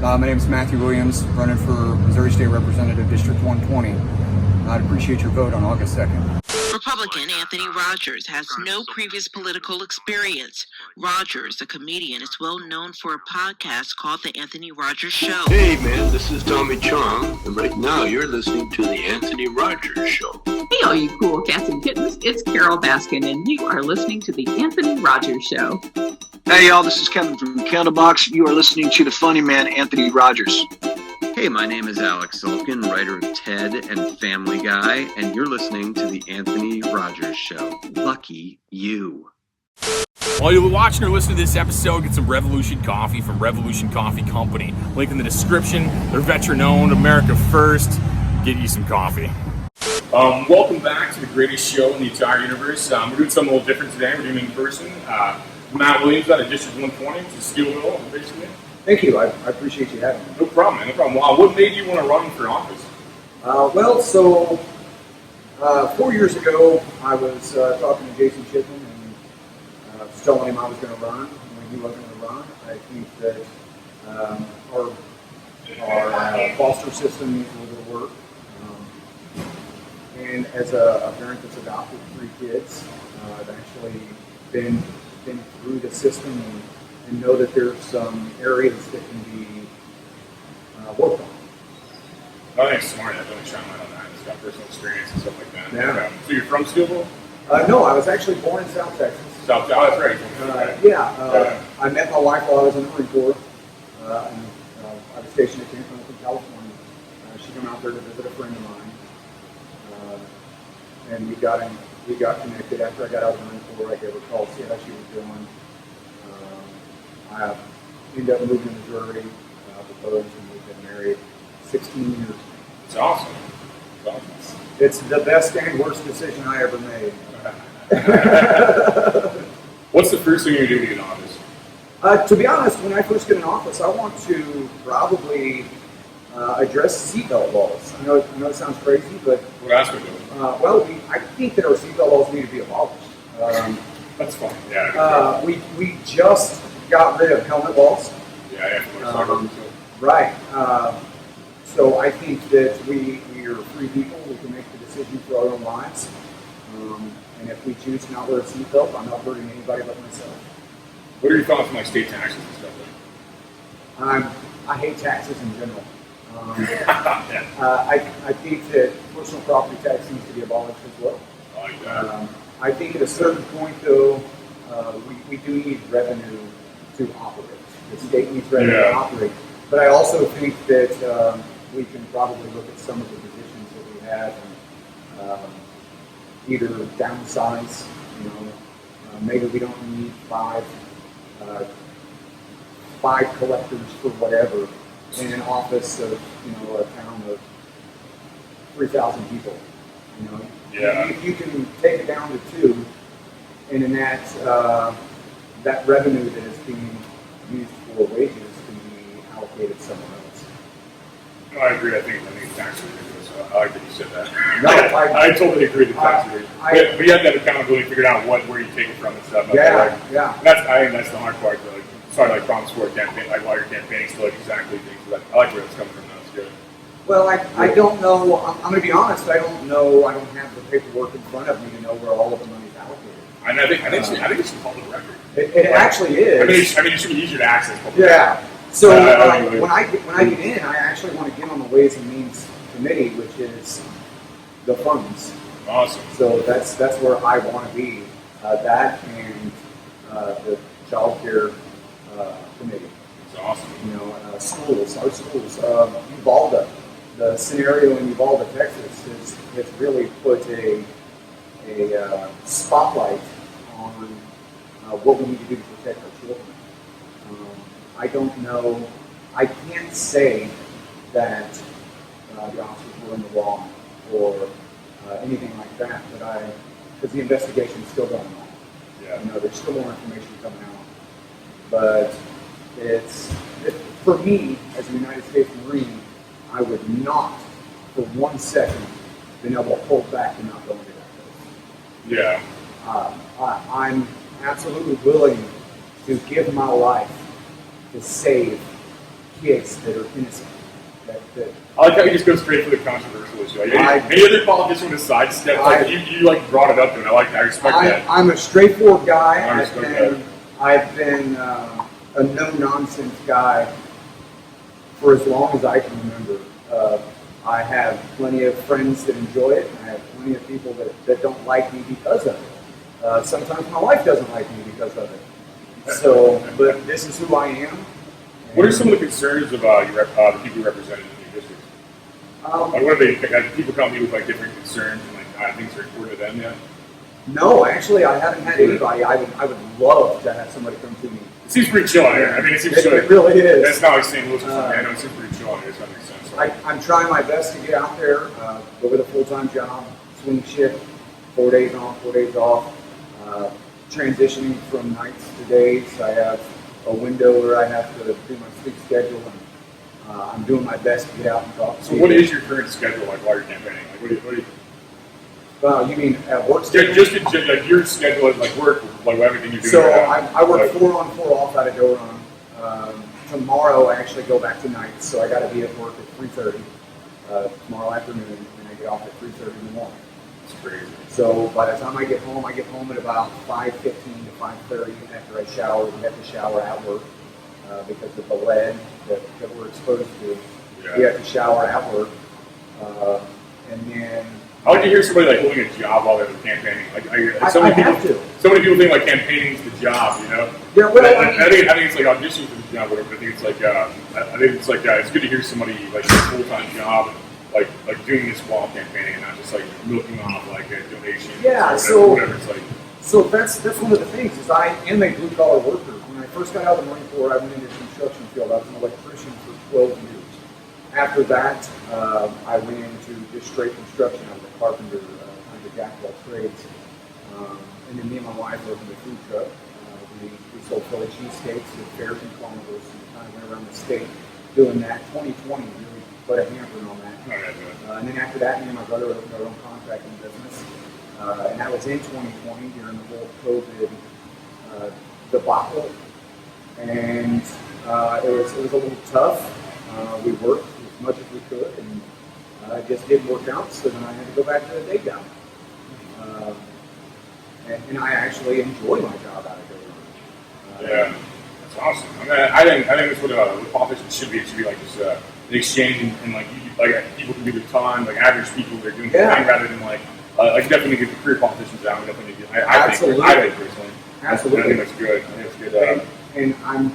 My name is Matthew Williams, running for Missouri State Representative, District 120. I'd appreciate your vote on August 2nd. Republican Anthony Rogers has no previous political experience. Rogers, a comedian, is well known for a podcast called The Anthony Rogers Show. Hey man, this is Tommy Chong, and right now you're listening to The Anthony Rogers Show. Hey all you cool cats and kittens, it's Carol Baskin, and you are listening to The Anthony Rogers Show. Hey y'all, this is Kevin from Candlebox. You are listening to the funny man, Anthony Rogers. Hey, my name is Alex Sulkin, writer of Ted and Family Guy, and you're listening to The Anthony Rogers Show. Lucky you. While you're watching or listening to this episode, get some Revolution Coffee from Revolution Coffee Company. Link in the description. They're veteran-owned, America first. Get you some coffee. Welcome back to the greatest show in the entire universe. We're doing something a little different today. We're doing it in person. Matt Williams out of District 120, which is Steelville, basically. Thank you. I appreciate you having me. No problem, man. No problem. What made you want to run for office? 4 years ago, I was talking to Jason Chipman and was telling him I was going to run. When he wasn't going to run, I think that our foster system needs a little bit of work. And as a parent that's adopted 3 kids, I've actually been through the system and know that there's some areas that can be worked on. I think it's smart. I've really shine light on that. It's got personal experience and stuff like that. Yeah. So you're from Steelville? No, I was actually born in South Texas. South Texas, that's right. I met my wife while I was in the Marine Corps. And, I was stationed at Camp Pendleton, California. She came out there to visit a friend of mine. And we got connected. After I got out of the Marine Corps, I gave her a call to see how she was doing. I ended up moving to Missouri, proposed, and we've been married 16 years. It's awesome. It's awesome. It's the best and worst decision I ever made. What's the first thing you do to get in office? To be honest, when I first get in office, I want to probably address seatbelt laws. I know it sounds crazy, but What aspect of it? I think that our seatbelt laws need to be abolished. That's fine. Yeah. We just got rid of helmet laws. Yeah, yeah. Right. So I think that we are free people. We can make the decision for our own lives. And if we choose to not wear a seatbelt, I'm not hurting anybody but myself. What are your thoughts on like state taxes and stuff like that? I hate taxes in general. Yeah. I think that personal property tax needs to be abolished as well. I like that. I think at a certain point, though, we do need revenue to operate. The state needs revenue to operate. But I also think that we can probably look at some of the positions that we have and either downsize, maybe we don't need five collectors for whatever in an office of, a town of 3,000 people. If you can take it down to 2, and in that revenue that is being used for wages can be allocated somewhere else. No, I agree. I think tax is ridiculous. I like that you said that. No, I totally agree with tax is ridiculous. But you have to have accountability, figure out where you take it from and stuff. Yeah. I think that's the hard part. Like promise for a campaign, like while you're campaigning, still like exactly things. But I like where it's coming from. That's good. Well, I don't know. I'm going to be honest. I don't know. I don't have the paperwork in front of me to know where all of the money is allocated. I think it's a public record. It actually is. I mean, it should be easier to access public record. So when I get in, I actually want to get on the Ways and Means Committee, which is the funds. Awesome. So that's where I want to be. That and the child care committee. It's awesome. Schools, our schools. Uvalde, the scenario in Uvalde, Texas, has really put a spotlight on what we need to do to protect our children. I don't know. I can't say that the officers were in the wrong or anything like that, because the investigation is still going on. Yeah. There's still more information coming out. But for me, as a United States Marine, I would not, for 1 second, been able to hold back and not go into that place. Yeah. I'm absolutely willing to give my life to save kids that are innocent. That I like how you just go straight for the controversial issue. Like, any other politician would sidestep, like you like brought it up to, and I respect that. I'm a straightforward guy, I respect that. I've been a no-nonsense guy for as long as I can remember. I have plenty of friends that enjoy it, and I have plenty of people that don't like me because of it. Sometimes my wife doesn't like me because of it. So, but this is who I am. What are some of the concerns of the people you represented in your district? Like, what are they? Like, people come to you with like different concerns and like things are important to them yet? No, actually, I haven't had anybody. I would love to have somebody come to me. It seems pretty chill out here. I mean, it seems It really is. It's not like St. Louis or something. I know it seems pretty chill out here. So that makes sense. So. I'm trying my best to get out there, go with a full-time job, swing shift, 4 days on, 4 days off, transitioning from nights to days. I have a window where I have to do my sleep schedule, and I'm doing my best to get out and talk to So people. what is your current schedule like while you're campaigning? Like, what do you You mean at work Yeah, schedule? just like your schedule is like work, like everything you're doing. So right now. I work Like, 4 on, 4 off out of Doron. Tomorrow I actually go back to nights, so I got to be at work at 3:30 tomorrow afternoon, and I get off at 3:30 in the morning. It's crazy. So by the time I get home at about 5:15 to 5:30 after I shower. We have to shower at work because of the lead that we're exposed to. Yeah. We have to shower at work, and then. How would you hear somebody like holding a job while they're campaigning? Like, so I many people, have to. so many people think like campaigning is the job, you know? Yeah, well, I think it's like auditioning for the job, whatever. But I think it's like it's good to hear somebody like a full time job, like doing this while campaigning, and not just like milking off like a donation. Yeah, or whatever it's like. So that's one of the things is I am a blue collar worker. When I first got out of the Marine Corps, I went into the construction field. I was an electrician for 12 years. After that, I went into just straight construction. I was a carpenter, kind of a jack of all trades. And then me and my wife opened a food truck. We sold Philly cheesesteaks at fairs and carnivals, and kind of went around the state doing that. 2020 really put a hamper on that. And then after that, me and my brother opened our own contracting business. And that was in 2020 during the whole COVID debacle. And it was a little tough. We worked as much as we could, and it just didn't work out, so then I had to go back to the day job. And I actually enjoy my job out of there. Yeah, that's awesome. I think that's what politicians should be. It should be like this an exchange, and like people can do their time, like average people, they're doing their thing rather than like definitely get the career politicians out. Definitely, I think personally. Absolutely. I think that's good. I think that's good. And I'm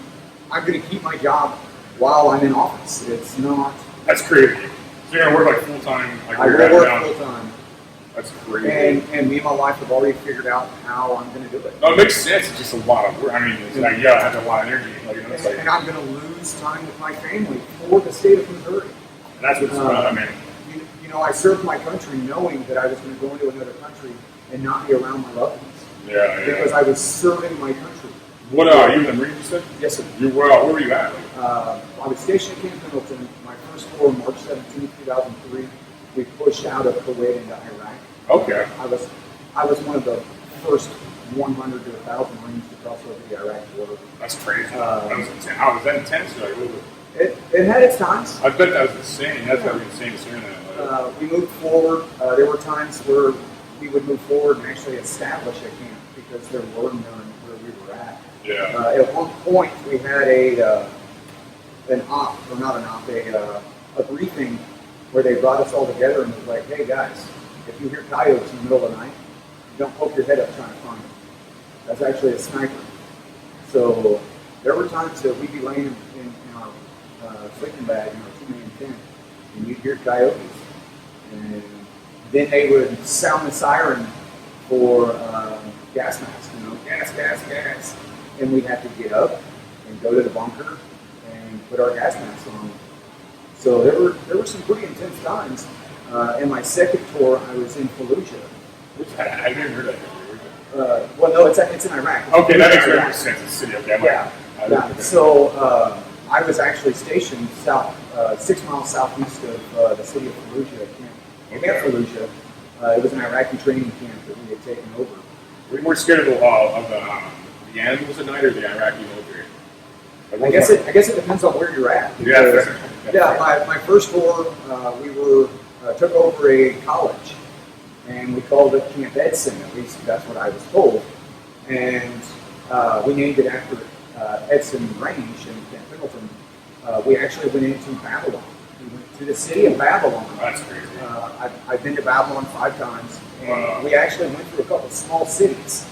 going to keep my job while I'm in office. It's not. That's crazy. So you're gonna work like full time, like I will work full time. That's crazy. And me and my wife have already figured out how I'm going to do it. No, it makes sense. It's just a lot of work. I mean, it's like, I have a lot of energy. Like, it's like, and I'm going to lose time with my family for the state of Missouri. That's what's I mean. You know, I served my country knowing that I was going to go into another country and not be around my loved ones. Yeah. Because I was serving my country. What are you in the Marines, you said? Yes, sir. Where were you at? I was stationed at Camp Pendleton. My first tour, March 17, 2003. We pushed out of Kuwait into Iraq. Okay. I was one of the first 100 to 1,000 Marines to cross over the Iraq border. That's crazy. Was that intense? Like, it had its times. I bet that was insane. That's gotta be insane to hear that. We moved forward. There were times where we would move forward and actually establish a camp because there were none where we were at. Yeah. At one point, we had a briefing where they brought us all together and was like, "Hey guys, if you hear coyotes in the middle of the night, don't poke your head up trying to find them. That's actually a sniper." So there were times that we'd be laying in our sleeping bag in our 2-man tent, and you'd hear coyotes, and then they would sound the siren for gas masks, gas, and we'd have to get up and go to the bunker and put our gas masks on. So there were some pretty intense times. In my second tour, I was in Fallujah. I've never heard that. Well, no, it's in Iraq. Okay, that makes very sense. It's a city. Okay, yeah. So I was actually stationed 6 miles southeast of the city of Fallujah, Camp Fallujah. It was an Iraqi training camp that we had taken over. Were you more scared of the animals at night or the Iraqi military? I guess it depends on where you're at. Yeah, because, fair. yeah. My first tour, we took over a college, and we called it Camp Edson. At least that's what I was told, and we named it after Edson Range in Camp Pendleton. We actually went into Babylon. We went to the city of Babylon. That's crazy. I've been to Babylon 5 times, and Wow. we actually went through a couple small cities.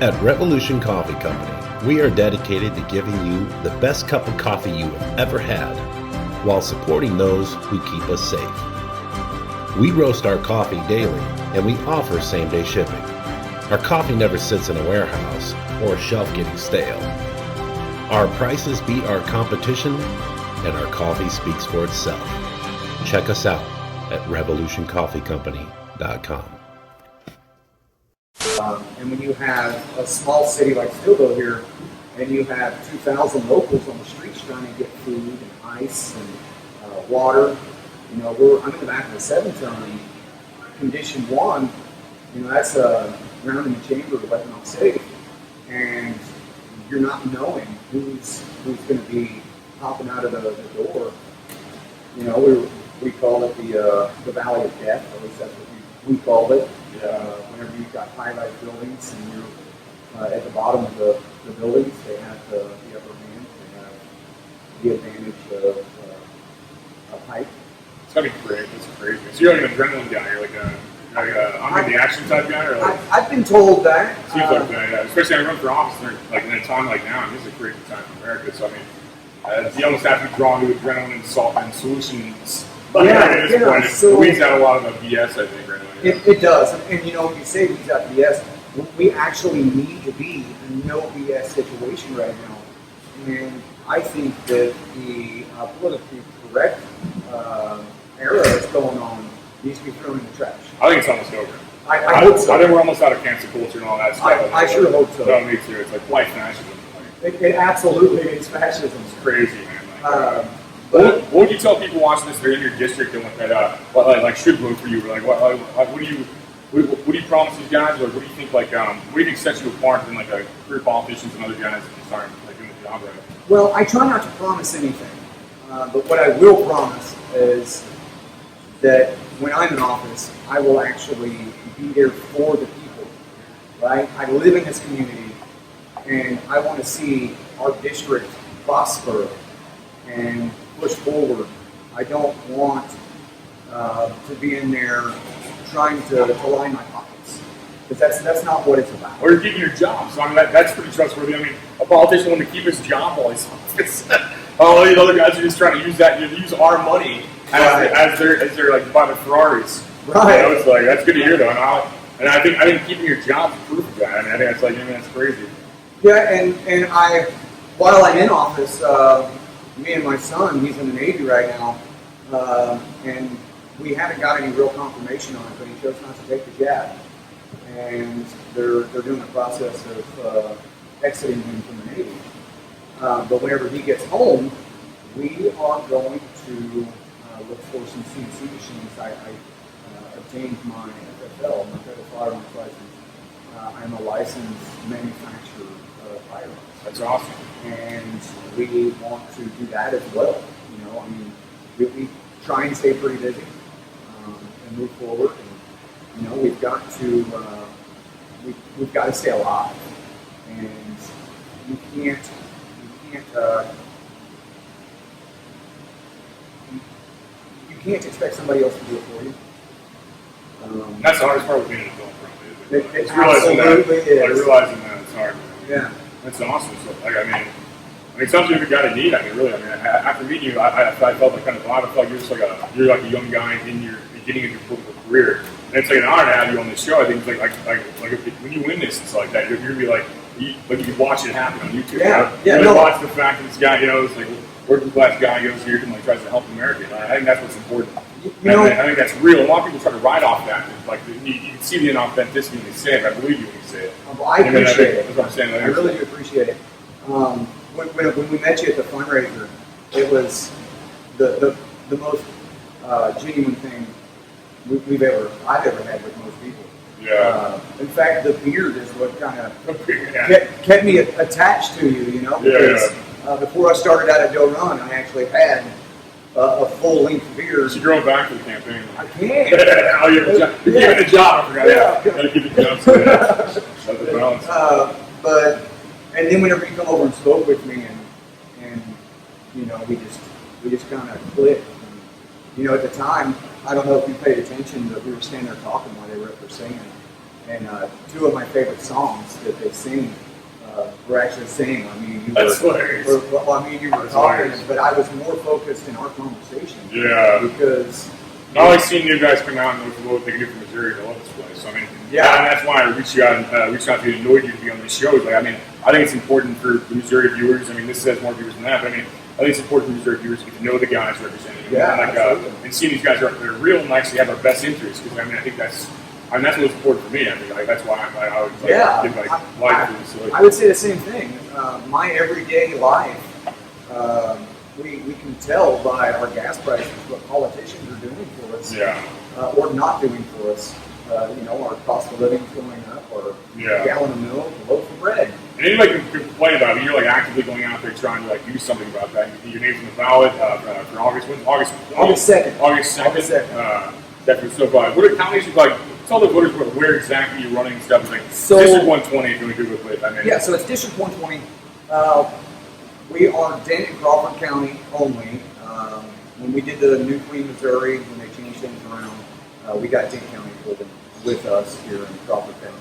At Revolution Coffee Company, we are dedicated to giving you the best cup of coffee you have ever had, while supporting those who keep us safe. We roast our coffee daily, and we offer same-day shipping. Our coffee never sits in a warehouse or a shelf getting stale. Our prices beat our competition, and our coffee speaks for itself. Check us out at revolutioncoffeecompany.com. And when you have a small city like Stillville here, and you have 2,000 locals on the streets trying to get food and ice and water, you know, I'm in the back of the 7-ton. Condition 1, you know, that's round in the chamber of letting off safe, and you're not knowing who's going to be popping out of the door. You know, we call it the Valley of Death. At least that's what we called it. Whenever you've got high-rise buildings and you're at the bottom of the buildings, they have the upper hand. They have the advantage of a height. It's gotta be great. It's crazy. So you're like an adrenaline guy. You're I'm the action type guy. Or like, I've been told that. seems like that. Yeah. Especially when I run for office, like in a time like now. This is a crazy time in America. So I mean, you almost have to be drawn to adrenaline and solutions. So weeds out a lot of the BS, I think, right now. Yeah. It does, and you know, you say weeds out BS. We actually need to be in a no BS situation right now, and I think that the politically correct era that's going on needs to be thrown in the trash. I think it's almost over. I hope so. I think we're almost out of cancel culture and all that stuff. I sure hope so. No, me too. It's like white fascism. It absolutely is fascism. It's crazy, man. But what would you tell people watching this? They're in your district and like should vote for you. Like, what do you promise these guys? Or what do you think? Like, what do you think sets you apart from like career politicians and other guys that aren't like doing the job right? well, I try not to promise anything, but what I will promise is that when I'm in office, I will actually be there for the people. Right? I live in this community, and I want to see our district prosper and push forward. I don't want to be in there trying to line my pockets, because that's not what it's about. Or you're keeping your job. So I mean, that's pretty trustworthy. I mean, a politician wants to keep his job while he's office. All these other guys are just trying to use our money as they're like buying the Ferraris. Right. You know, it's like that's good to hear though. And I think keeping your job is proof of that. I mean, I think that's like, that's crazy. Yeah, and while I'm in office, me and my son, he's in the Navy right now, and we haven't got any real confirmation on it, but he chose not to take the jab. And they're doing the process of exiting him from the Navy. But whenever he gets home, we are going to look for some CNC machines. I obtained my FFL, my Federal Firearms License. I'm a licensed manufacturer of firearms. That's awesome. And we want to do that as well. You know, I mean, we try and stay pretty busy and move forward. And, you know, we've got to stay alive, and you can't expect somebody else to do it for you. That's the hardest part with being an adult, probably. It It's realizing absolutely that. is. Like realizing that it's hard. Yeah. That's awesome. So, like, I mean, something you got to need. I mean, really. I mean, after meeting you, I felt like kind of I felt like you're just like a young guy in your beginning of your political career. And it's like an honor to have you on this show. I think it's like when you win this, it's like that. You're gonna be like you can watch it happen on YouTube. Yeah. You Yeah. really No. watch the fact that this guy, it's like working class guy goes here and like tries to help America. I think that's what's important. I think that's real. A lot of people try to ride off that. Like you can see the inauthenticity when they say it. I believe you when you say it. Well, I appreciate it. That's what I'm saying. I really do appreciate it. When we met you at the fundraiser, it was the most genuine thing I've ever had with most people. Yeah. In fact, the beard is what kind of Yeah. kept me attached to you, you know? Because before I started out at Doe Run, I actually had a full-length beard. She drove back for the campaign. I can't. Oh, you're giving a job. I forgot. Yeah. Gotta keep the job. So, that's the balance. And then whenever you come over and spoke with me, and you know, we just kind of clicked. And, you know, at the time, I don't know if you paid attention, but we were standing there talking while they were up there singing. And two of my favorite songs that they sing were actually singing. I mean, you That's were That's talking, hilarious. but I was more focused in our conversation. Yeah. Because I always seen you guys come out and look at what they can do for Missouri. I love this place. So, I mean, Yeah. and that's why I reached out to you and annoyed you to be on these shows. Like, I mean, I think it's important for the Missouri viewers. I mean, this has more viewers than that. But I mean, I think it's important for Missouri viewers to get to know the guys representing. Yeah, and, and seeing these guys are real nice. They have our best interests. Because I mean, I think that's what's important for me. I mean, that's why I always give life to this. I would say the same thing. My everyday life, we can tell by our gas prices what politicians are doing for us, or not doing for us. You know, our cost of living is going up, or a gallon of milk, a loaf of bread. And anybody can complain about it. You're like actively going out there trying to like do something about that. Your name's on the ballot for August 2nd. August 2nd. Definitely so far. What are counties like? Tell the voters where exactly you're running and stuff. It's like So- District 120 if you want to Google it. I mean, Yeah, so it's District 120. We are Dent and Crawford County only. When we did the New Queen, Missouri, when they changed things around, we got Dent County with us here in Crawford County.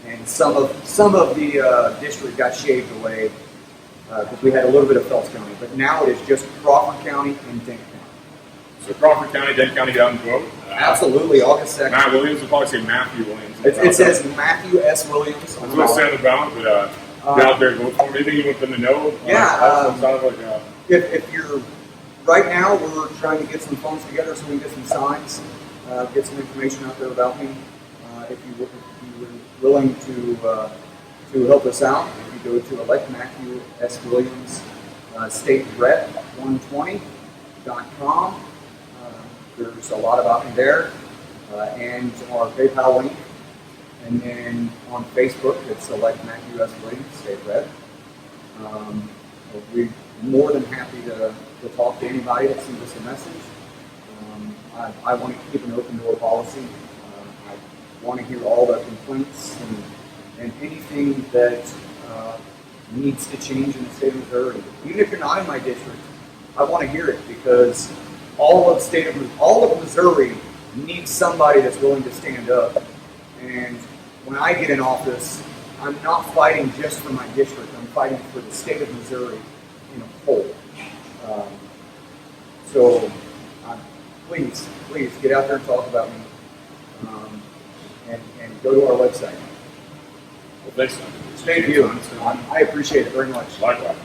And some of the district got shaved away because we had a little bit of Phelps County. But now it is just Crawford County and Dent County. so Crawford County, Dent County, get out and vote. Absolutely, August 2nd. Matt Williams will probably say Matthew Williams. It says Matthew S. Williams. That's what it said on the ballot, but get out there and vote for him. Anything you want them to know? If you're right now, we're trying to get some funds together so we can get some signs, get some information out there about me. If you were willing to help us out, if you go to elect Matthew S. Williams State Rep 120.com, there's a lot about me there, and our PayPal link. And then on Facebook, it's elect Matthew S. Williams State Rep. We're more than happy to talk to anybody that sends us a message. I want to keep an open door policy. I want to hear all the complaints and anything that needs to change in the state of Missouri. Even if you're not in my district, I want to hear it because all of Missouri needs somebody that's willing to stand up. And when I get in office, I'm not fighting just for my district. I'm fighting for the state of Missouri in a whole. So please get out there and talk about me, and go to our website. Well, thanks. Thank you. I appreciate it very much. Likewise.